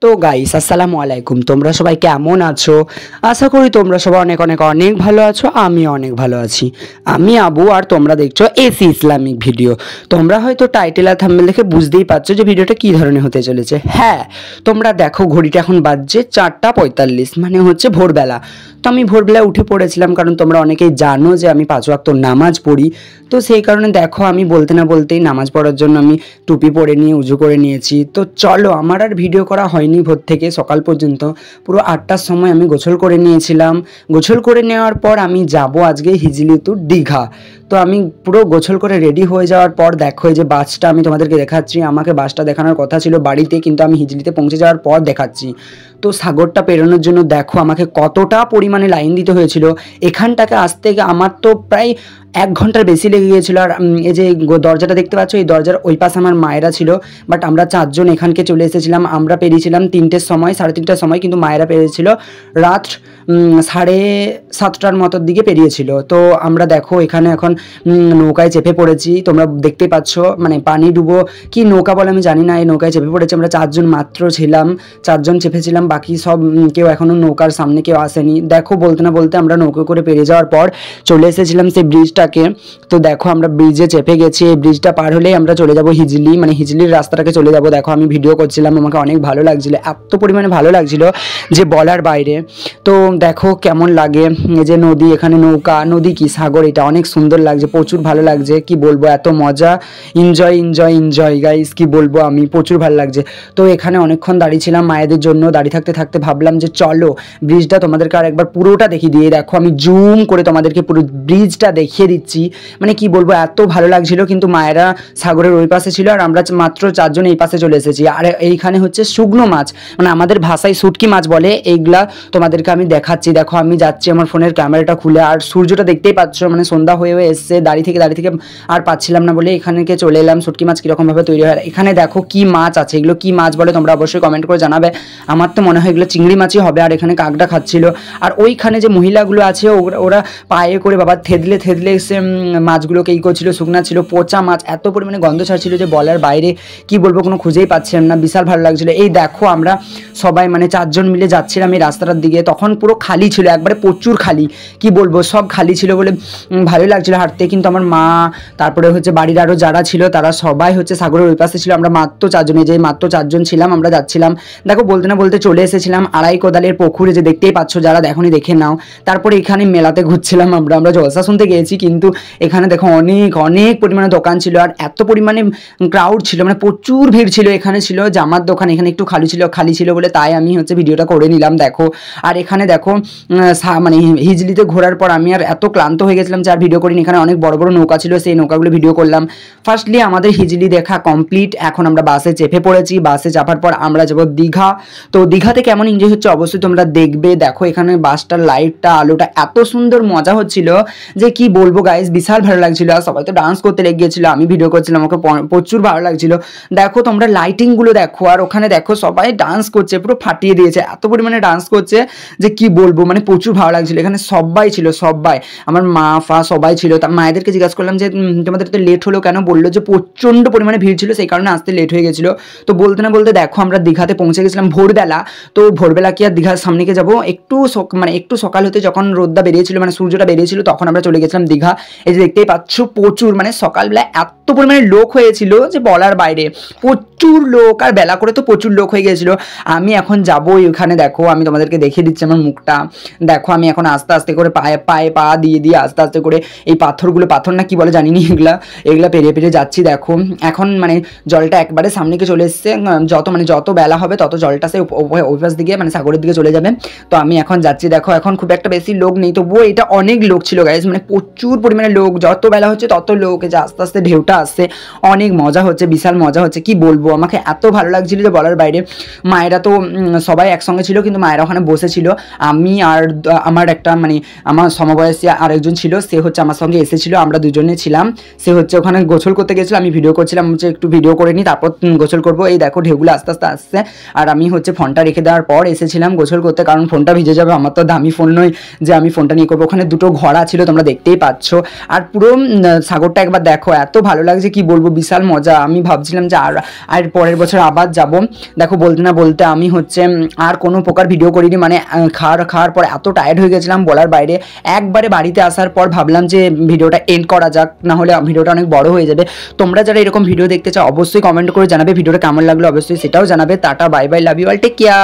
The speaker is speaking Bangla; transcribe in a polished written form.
তো গাইস আসসালামু আলাইকুম, তোমরা সবাই কেমন আছো? আশা করি তোমরা সবাই অনেক অনেক অনেক ভালো আছো। আমি অনেক ভালো আছি। আমি আবু আর তোমরা দেখছো এসি ইসলামিক ভিডিও। তোমরা হয়তো টাইটেল আর থাম্বনেল দেখে বুঝতেই পারছো যে ভিডিওটা কী ধরনের হতে চলেছে। হ্যাঁ, তোমরা দেখো ঘড়িটা এখন বাজছে 4:45, মানে হচ্ছে ভোরবেলা। তো আমি ভোরবেলা উঠে পড়েছিলাম, কারণ তোমরা অনেকেই জানো যে আমি 5 ওয়াক্ত নামাজ পড়ি। তো সেই কারণে দেখো আমি বলতে না বলতেই নামাজ পড়ার জন্য আমি টুপি পরে নিয়ে উজু করে নিয়েছি। তো চলো, আমার আর ভিডিও করা হয়নি ভোর থেকে সকাল পর্যন্ত। পুরো 8টার সময় আমি গোসল করে নিয়েছিলাম। গোসল করে নেওয়ার পর আমি যাব আজকে হিজলি টু দীঘা। তো আমি পুরো গোসল করে রেডি হয়ে যাওয়ার পর দেখো এই যে বাসটা আমি তোমাদেরকে দেখাচ্ছি। আমাকে বাসটা দেখানোর কথা ছিল বাড়িতে, কিন্তু আমি হিজলিতে পৌঁছে যাওয়ার পর দেখাচ্ছি। তো সাগরটা পেরোনোর জন্য দেখো আমাকে কতটা পরিমাণে লাইন দিতে হয়েছিল। এখানটাকে আসতে আমার তো প্রায় 1 ঘন্টার বেশি লেগে গিয়েছিলো। আর এই যে দরজাটা দেখতে পাচ্ছ, এই দরজার ওই পাশে আমার মায়েরা ছিল, বাট আমরা 4 জন এখানকে চলে এসেছিলাম। আমরা পেরিয়েছিলাম 3টের সময়, 3:30টার সময়, কিন্তু মায়েরা পেরিয়েছিল রাত 7:30টার মতোর দিকে পেরিয়েছিল। তো আমরা দেখো এখানে এখন নৌকায় চেপে পড়েছি। তোমরা দেখতে পাচ্ছ, মানে পানি ডুবো কি নৌকা বলে আমি জানি না, এই নৌকায় চেপে পড়েছি। আমরা 4 জন মাত্র ছিলাম, 4 জন চেপেছিলাম, বাকি সব কেউ এখনও নৌকার সামনে কেউ আসেনি। দেখো বলতে না বলতে আমরা নৌকা করে পেরিয়ে যাওয়ার পর চলে এসেছিলাম সেই ব্রিজটাকে। তো দেখো আমরা ব্রিজে চেপে গেছি। এই ব্রিজটা পার হলেই আমরা চলে যাব হিজলি, মানে হিজলির রাস্তাটাকে চলে যাব। দেখো আমি ভিডিও করছিলাম, আমাকে অনেক ভালো লাগছিল, এত পরিমাণে ভালো লাগছিল যে বলার বাইরে। তো দেখো কেমন লাগে এই যে নদী, এখানে নৌকা, নদী কি সাগর, এটা অনেক সুন্দর লাগছে, প্রচুর ভালো লাগছে। কি বলবো, এত মজা, এনজয় এনজয় এনজয় গাইস, কি বলবো, আমি প্রচুর ভালো লাগছে। তো এখানে অনেকক্ষণ দাঁড়িয়েছিলাম মায়েদের জন্য। দাঁড়িয়ে থাকতে থাকতে ভাবলাম যে চলো ব্রিজটা তোমাদেরকে আর একবার পুরোটা দেখিয়ে দিয়ে। দেখো আমি জুম করে তোমাদেরকে পুরো ব্রিজটা দেখিয়ে দিচ্ছি। মানে কি বলবো, এত ভালো লাগছিল। কিন্তু মায়েরা সাগরের ওই পাশে ছিল আর আমরা মাত্র 4 জন এই পাশে চলে এসেছি। আর এইখানে হচ্ছে শুকনো মাছ, মানে আমাদের ভাষায় শুটকি মাছ বলে, এইগুলা তোমাদেরকে আমি দেখাচ্ছি। দেখো আমি যাচ্ছি আমার ফোনের ক্যামেরাটা খুলে, আর সূর্যটা দেখতেই পাচ্ছ, মানে সন্ধ্যা হয়ে এসছে। দাঁড়িয়ে থেকে আর পাচ্ছিলাম না বলে এখানেকে চলে এলাম। শুটকি মাছ কীরকমভাবে তৈরি হয়, এখানে দেখো কি মাছ আছে, এগুলো কি মাছ বলে তোমরা অবশ্যই কমেন্ট করে জানাবে। আমার তো মনে হয় এগুলো চিংড়ি মাছই হবে। আর এখানে কাকড়া খাচ্ছিল। আর ওইখানে যে মহিলাগুলো আছে ওরা পায়ে করে বাবা থেদলে এসে মাছগুলোকে করছিল। শুকনা ছিল, পচা মাছ, এত পরিমাণে গন্ধ ছাড়ছিল যে বলার বাইরে। কি বলবো, কোনো খুঁজেই পাচ্ছিলাম না, বিশাল ভালো লাগছিল। এই দেখো আমরা সবাই মানে 4 জন মিলে যাচ্ছিলাম এই রাস্তাটার দিকে। তখন পুরো খালি ছিল, একবারে প্রচুর খালি। কি বলবো, সব খালি ছিল বলে ভালোই লাগছিল হাঁটতে। কিন্তু আমার মা, তারপরে হচ্ছে বাড়ির আরও যারা ছিল তারা সবাই হচ্ছে সাগরের ওই পাশে ছিল। আমরা মাত্র 4 জন, যে মাত্র 4 জন ছিলাম আমরা যাচ্ছিলাম। দেখো বলতে না বলতে চলে এসেছিলাম আড়াই কোদালের পুকুরে, যে দেখতেই পাচ্ছ, যারা দেখোনি দেখে নাও। তারপরে এখানে মেলাতে ঘুরছিলাম আমরা জলসা শুনতে গিয়েছি, কিন্তু এখানে দেখো অনেক অনেক পরিমাণে দোকান ছিল। আর এত পরিমাণে ক্রাউড ছিল, মানে প্রচুর ভিড় ছিল। এখানে ছিল জামার দোকান, এখানে একটু খালি ছিল বলে তাই আমি হচ্ছে ভিডিওটা করে নিলাম। দেখো আর এখানে দেখো মানে হিজলিতে ঘোরার পর আমি আর এত ক্লান্ত হয়ে গেছিলাম যে আর ভিডিও করিনি। এখানে অনেক বড় বড় নৌকা ছিল, সেই নৌকাগুলো ভিডিও করলাম। ফার্স্টলি আমাদের হিজলি দেখা কমপ্লিট। এখন আমরা বাসে চেপে পড়েছি। বাসে চাপার পর আমরা যাবো দীঘা। তো দীঘাতে কেমন এনজয় হচ্ছে অবশ্যই তোমরা দেখবে। দেখো এখানে বাসটার লাইটটা, আলোটা এত সুন্দর, মজা হচ্ছিল যে কি বলবো গাইস, বিশাল ভালো লাগছিল। আর সবাই তো ডান্স করতে লেগে গিয়েছিল, আমি ভিডিও করছিলাম, আমাকে প্রচুর ভালো লাগছিল। দেখো তোমরা লাইটিংগুলো দেখো, আর ওখানে দেখো সবাই ডান্স করছে, পুরো ফাটিয়ে দিয়েছে, এত পরিমাণে ডান্স করছে যে কি বলবো, মানে প্রচুর ভালো লাগছিল। এখানে সবাই ছিল, সবাই, আমার মা ফা সবাই ছিল। তা মায়েদেরকে জিজ্ঞাসা করলাম যে তোমাদের তো লেট হলো কেন, বললো যে প্রচণ্ড পরিমাণে ভিড় ছিল, সেই কারণে আসতে লেট হয়ে গেছিলো। তো বলতে না বলতে দেখো আমরা দীঘাতে পৌঁছে গেছিলাম ভোরবেলা। তো ভোরবেলা কি আর দীঘার সামনেকে যাবো, একটু সকাল হতে যখন রোদটা বেরিয়েছিল, মানে সূর্যটা বেরিয়েছিল, তখন আমরা চলে গেছিলাম দীঘা। এই যে দেখতেই পাচ্ছ প্রচুর, মানে সকালবেলা এত পরিমাণে লোক হয়েছিল যে বলার বাইরে, প্রচুর লোক। আর বেলা করে তো প্রচুর লোক হয়ে গিয়েছিল। আমি এখন যাবো ওইখানে, দেখো আমি তোমাদেরকে দেখিয়ে দিচ্ছি আমার মুখটা। দেখো আমি এখন আস্তে আস্তে করে পায়ে পা দিয়ে আস্তে আস্তে করে এই পাথর না কি বলে জানিনি, এগুলা পেরিয়ে যাচ্ছি। দেখো এখন মানে জলটা একবারে সামনেকে চলে এসছে। যত বেলা হবে তত জলটা সে ওই পাশ দিকে, মানে সাগরের দিকে চলে যাবে। তো আমি এখন যাচ্ছি। দেখো এখন খুব একটা বেশি লোক নেই, তবুও এটা অনেক লোক ছিল গাইজ, মানে প্রচুর পরিমাণে লোক। যত বেলা হচ্ছে তত লোক, যে আস্তে আস্তে ঢেউটা আসছে, অনেক মজা হচ্ছে, বিশাল মজা হচ্ছে। কি বলবো, আমাকে এত ভালো লাগছিল যে বলার বাইরে। মায়েরা তো সবাই একসঙ্গে ছিল, কিন্তু মায়েরা ওখানে বসেছিল। আমি আর আমার একটা মানে আমার সমবয়সী আরেকজন ছিল, সে হচ্ছে আমার সঙ্গে এসেছিল, আমরা দুজনে ছিলাম। সে হচ্ছে ওখানে গোসল করতে গেছিলো, আমি ভিডিও করছিলাম, হচ্ছে একটু ভিডিও করে নিই তারপর গোসল করবো। এই দেখো ঢেউগুলো আস্তে আস্তে আসছে, আর আমি হচ্ছে ফোনটা রেখে দেওয়ার পর এসেছিলাম গোসল করতে, কারণ ফোনটা ভিজে যাবে, আমার তো দামি ফোন নয় যে আমি ফোনটা নিয়ে করবো। ওখানে দুটো ঘোড়া ছিল, তোমরা দেখতেই পাচ্ছ। আর পুরো সাগরটা একবার দেখো, এত ভালো লাগছে কি বলবো, বিশাল মজা। আমি ভাবছিলাম যে আর পরের বছর আবার যাব। দেখো বলতে না বলতে আমি হচ্ছে আর কোনো প্রকার ভিডিও করিনি, মানে খাওয়ার পর এত টায়ার্ড হয়ে গেছিলাম বলার বাইরে। একবারে বাড়িতে আসার পর ভাবলাম যে ভিডিওটা এন্ড করা যাক, না হলে ভিডিওটা অনেক বড় হয়ে যাবে। তোমরা যারা এরকম ভিডিও দেখতে চাও অবশ্যই কমেন্ট করে জানাবে ভিডিওটা কেমন লাগলো, অবশ্যই সেটাও জানাবে। Tata, bye bye, love you all, take care.